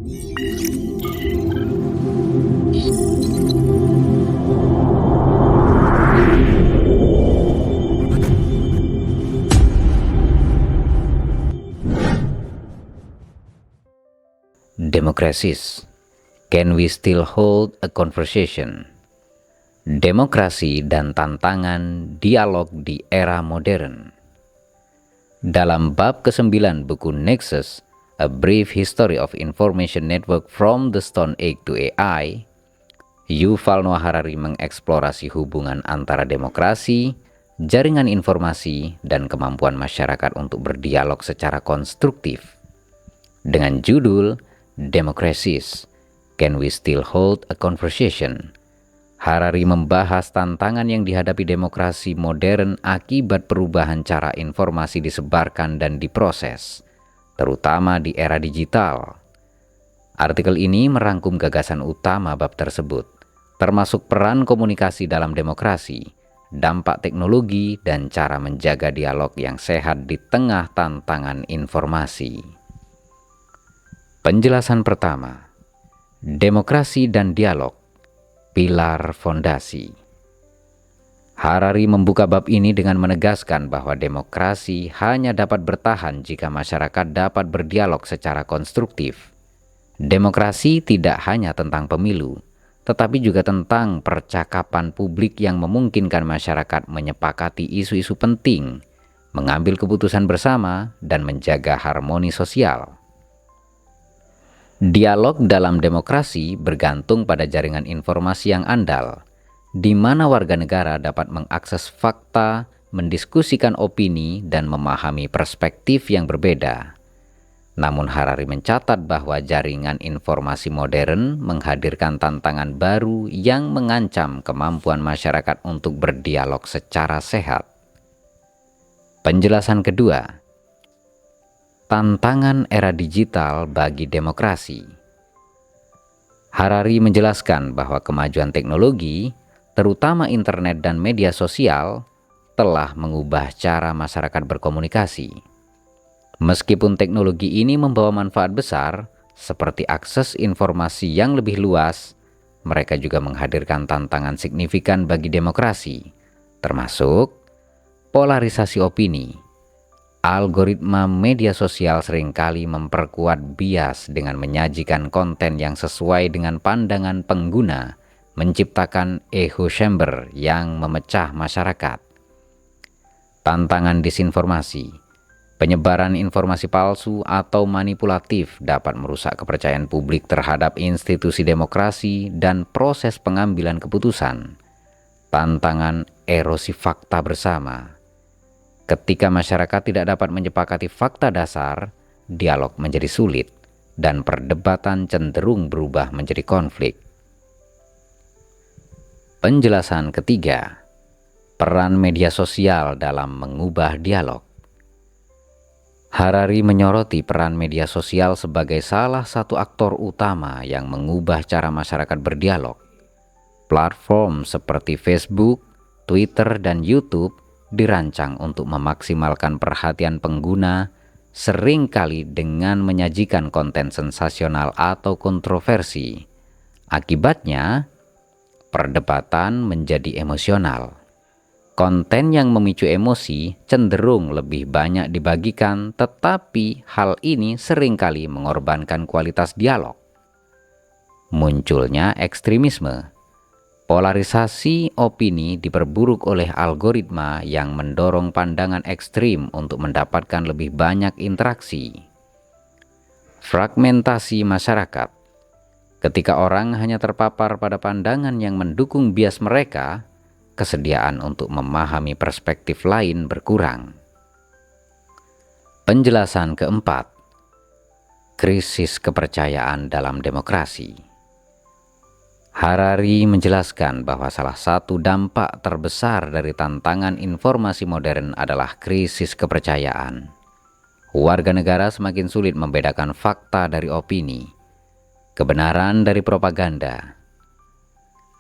Democracies. Can we still hold a conversation? Demokrasi dan tantangan dialog di era modern. Dalam bab ke-9 buku Nexus, A Brief History of Information Network from the Stone Age to AI, Yuval Noah Harari mengeksplorasi hubungan antara demokrasi, jaringan informasi, dan kemampuan masyarakat untuk berdialog secara konstruktif. Dengan judul Democracies, Can We Still Hold a Conversation? Harari membahas tantangan yang dihadapi demokrasi modern akibat perubahan cara informasi disebarkan dan diproses, terutama di era digital. Artikel ini merangkum gagasan utama bab tersebut, termasuk peran komunikasi dalam demokrasi, dampak teknologi, dan cara menjaga dialog yang sehat di tengah tantangan informasi. Penjelasan pertama, demokrasi dan dialog, pilar fondasi. Harari membuka bab ini dengan menegaskan bahwa demokrasi hanya dapat bertahan jika masyarakat dapat berdialog secara konstruktif. Demokrasi tidak hanya tentang pemilu, tetapi juga tentang percakapan publik yang memungkinkan masyarakat menyepakati isu-isu penting, mengambil keputusan bersama, dan menjaga harmoni sosial. Dialog dalam demokrasi bergantung pada jaringan informasi yang andal, di mana warga negara dapat mengakses fakta, mendiskusikan opini, dan memahami perspektif yang berbeda. Namun Harari mencatat bahwa jaringan informasi modern menghadirkan tantangan baru yang mengancam kemampuan masyarakat untuk berdialog secara sehat. Penjelasan kedua, tantangan era digital bagi demokrasi. Harari menjelaskan bahwa kemajuan teknologi, terutama internet dan media sosial, telah mengubah cara masyarakat berkomunikasi. Meskipun teknologi ini membawa manfaat besar, seperti akses informasi yang lebih luas, mereka juga menghadirkan tantangan signifikan bagi demokrasi, termasuk polarisasi opini. Algoritma media sosial seringkali memperkuat bias dengan menyajikan konten yang sesuai dengan pandangan pengguna, menciptakan echo chamber yang memecah masyarakat. Tantangan disinformasi, penyebaran informasi palsu atau manipulatif dapat merusak kepercayaan publik terhadap institusi demokrasi dan proses pengambilan keputusan. Tantangan erosi fakta bersama. Ketika masyarakat tidak dapat menyepakati fakta dasar, dialog menjadi sulit dan perdebatan cenderung berubah menjadi konflik. Penjelasan ketiga, peran media sosial dalam mengubah dialog. Harari menyoroti peran media sosial sebagai salah satu aktor utama yang mengubah cara masyarakat berdialog. Platform seperti Facebook, Twitter, dan YouTube dirancang untuk memaksimalkan perhatian pengguna, seringkali dengan menyajikan konten sensasional atau kontroversi. Akibatnya, perdebatan menjadi emosional. Konten yang memicu emosi cenderung lebih banyak dibagikan, tetapi hal ini seringkali mengorbankan kualitas dialog. Munculnya ekstremisme. Polarisasi opini diperburuk oleh algoritma yang mendorong pandangan ekstrim untuk mendapatkan lebih banyak interaksi. Fragmentasi masyarakat. Ketika orang hanya terpapar pada pandangan yang mendukung bias mereka, kesediaan untuk memahami perspektif lain berkurang. Penjelasan keempat, krisis kepercayaan dalam demokrasi. Harari menjelaskan bahwa salah satu dampak terbesar dari tantangan informasi modern adalah krisis kepercayaan. Warga negara semakin sulit membedakan fakta dari opini, kebenaran dari propaganda.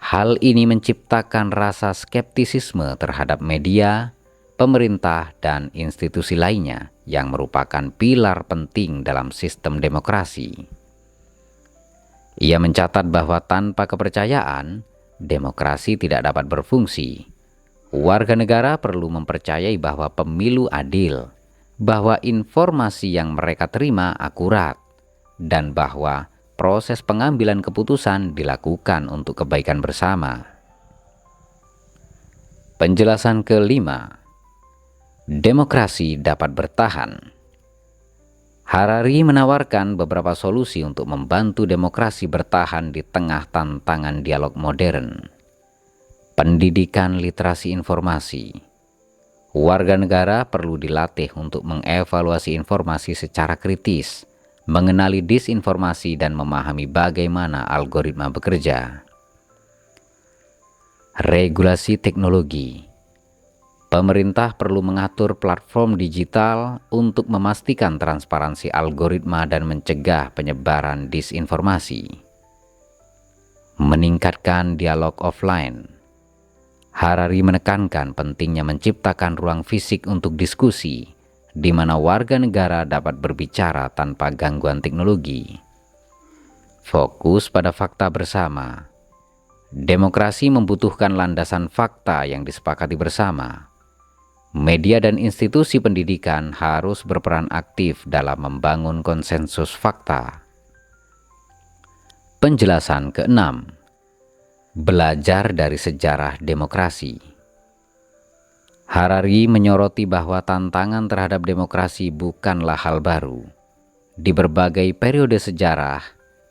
Hal ini menciptakan rasa skeptisisme terhadap media, pemerintah, dan institusi lainnya yang merupakan pilar penting dalam sistem demokrasi. Ia mencatat bahwa tanpa kepercayaan, demokrasi tidak dapat berfungsi. Warga negara perlu mempercayai bahwa pemilu adil, bahwa informasi yang mereka terima akurat, dan bahwa proses pengambilan keputusan dilakukan untuk kebaikan bersama. Penjelasan kelima, demokrasi dapat bertahan. Harari menawarkan beberapa solusi untuk membantu demokrasi bertahan di tengah tantangan dialog modern. Pendidikan literasi informasi. Warga negara perlu dilatih untuk mengevaluasi informasi secara kritis, mengenali disinformasi dan memahami bagaimana algoritma bekerja. Regulasi teknologi. Pemerintah perlu mengatur platform digital untuk memastikan transparansi algoritma dan mencegah penyebaran disinformasi. Meningkatkan dialog offline. Harari menekankan pentingnya menciptakan ruang fisik untuk diskusi, di mana warga negara dapat berbicara tanpa gangguan teknologi. Fokus pada fakta bersama. Demokrasi membutuhkan landasan fakta yang disepakati bersama. Media dan institusi pendidikan harus berperan aktif dalam membangun konsensus fakta. Penjelasan keenam, belajar dari sejarah demokrasi. Harari menyoroti bahwa tantangan terhadap demokrasi bukanlah hal baru. Di berbagai periode sejarah,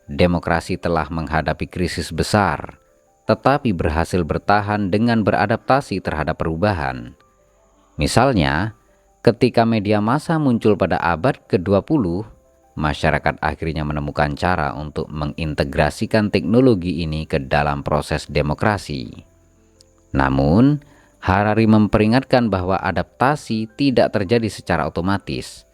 demokrasi telah menghadapi krisis besar, tetapi berhasil bertahan dengan beradaptasi terhadap perubahan. Misalnya, ketika media massa muncul pada abad ke-20, masyarakat akhirnya menemukan cara untuk mengintegrasikan teknologi ini ke dalam proses demokrasi. Namun, Harari memperingatkan bahwa adaptasi tidak terjadi secara otomatis.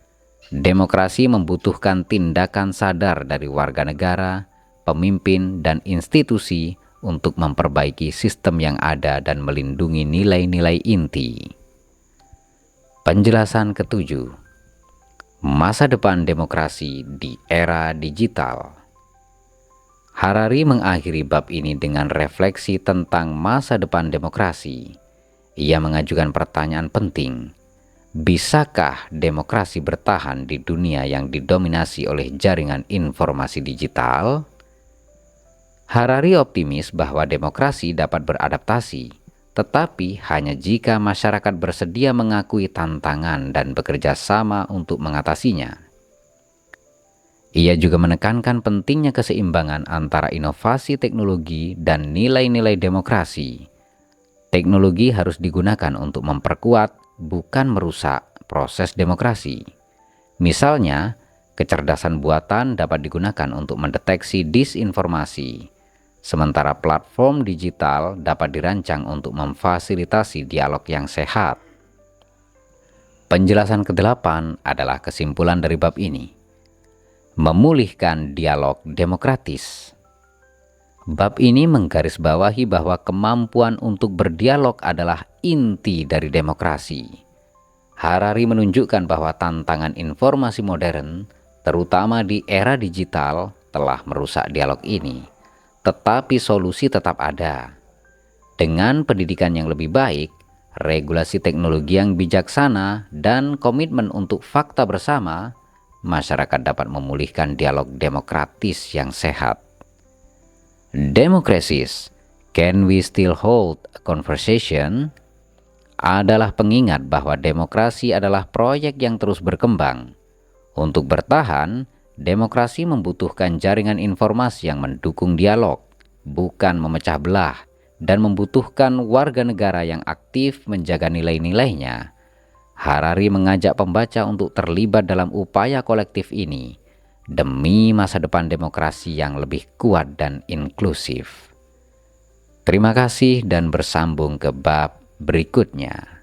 Demokrasi membutuhkan tindakan sadar dari warga negara, pemimpin, dan institusi untuk memperbaiki sistem yang ada dan melindungi nilai-nilai inti. Penjelasan ketujuh, masa depan demokrasi di era digital. Harari mengakhiri bab ini dengan refleksi tentang masa depan demokrasi. Ia mengajukan pertanyaan penting, bisakah demokrasi bertahan di dunia yang didominasi oleh jaringan informasi digital? Harari optimis bahwa demokrasi dapat beradaptasi, tetapi hanya jika masyarakat bersedia mengakui tantangan dan bekerja sama untuk mengatasinya. Ia juga menekankan pentingnya keseimbangan antara inovasi teknologi dan nilai-nilai demokrasi. Teknologi harus digunakan untuk memperkuat, bukan merusak proses demokrasi. Misalnya, kecerdasan buatan dapat digunakan untuk mendeteksi disinformasi, sementara platform digital dapat dirancang untuk memfasilitasi dialog yang sehat. Penjelasan ke-8 adalah kesimpulan dari bab ini. Memulihkan dialog demokratis. Bab ini menggarisbawahi bahwa kemampuan untuk berdialog adalah inti dari demokrasi. Harari menunjukkan bahwa tantangan informasi modern, terutama di era digital, telah merusak dialog ini. Tetapi solusi tetap ada. Dengan pendidikan yang lebih baik, regulasi teknologi yang bijaksana, dan komitmen untuk fakta bersama, masyarakat dapat memulihkan dialog demokratis yang sehat. Democracies, Can We Still Hold a Conversation? Adalah pengingat bahwa demokrasi adalah proyek yang terus berkembang. Untuk bertahan, demokrasi membutuhkan jaringan informasi yang mendukung dialog, bukan memecah belah, dan membutuhkan warga negara yang aktif menjaga nilai-nilainya. Harari mengajak pembaca untuk terlibat dalam upaya kolektif ini, demi masa depan demokrasi yang lebih kuat dan inklusif. Terima kasih dan bersambung ke bab berikutnya.